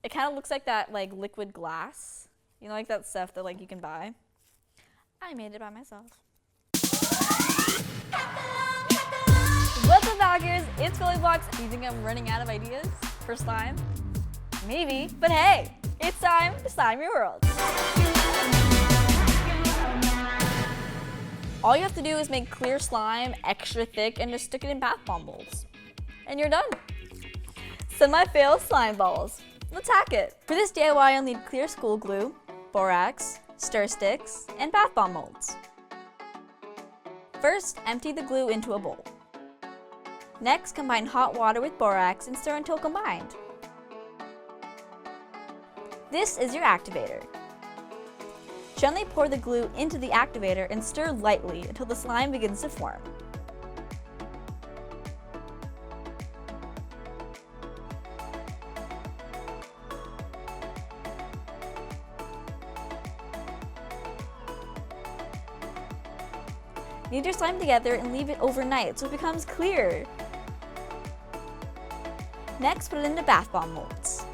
It kind of looks like that like liquid glass. You know, like that stuff that like you can buy. I made it by myself. What's up, Valkyries? It's GoldieBlox. Do you think I'm running out of ideas for slime? Maybe, but hey, it's time to slime your world. All you have to do is make clear slime extra thick and just stick it in bath bomb molds. And you're done. Semi-fail slime balls. Let's hack it. For this DIY, you'll need clear school glue, borax, stir sticks, and bath bomb molds. First, empty the glue into a bowl. Next, combine hot water with borax and stir until combined. This is your activator. Gently pour the glue into the activator and stir lightly until the slime begins to form. Knead your slime together and leave it overnight so it becomes clear. Next, put it into bath bomb molds.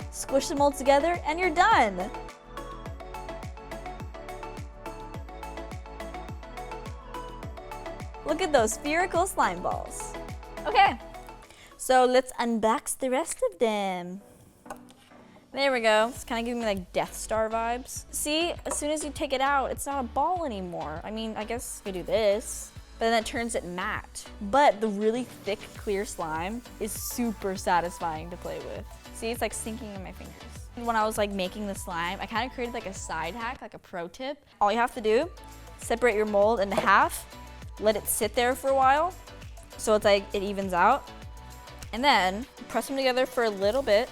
Squish the molds together and you're done! Look at those spherical slime balls. Okay, so let's unbox the rest of them. There we go. It's kind of giving me like Death Star vibes. See, as soon as you take it out, it's not a ball anymore. I mean, I guess you could do this, but then it turns it matte. But the really thick, clear slime is super satisfying to play with. See, it's like sinking in my fingers. When I was like making the slime, I kind of created like a side hack, like a pro tip. All you have to do, separate your mold into half, let it sit there for a while, so it's like it evens out, and then press them together for a little bit,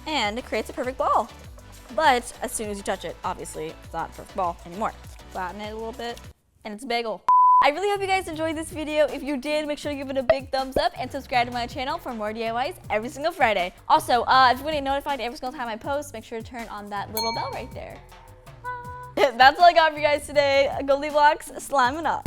and it creates a perfect ball. But as soon as you touch it, obviously it's not a perfect ball anymore. Flatten it a little bit, and it's a bagel. I really hope you guys enjoyed this video. If you did, make sure to give it a big thumbs up and subscribe to my channel for more DIYs every single Friday. Also, if you want to get notified every single time I post, make sure to turn on that little bell right there. That's all I got for you guys today. GoldieBlox, sliming up.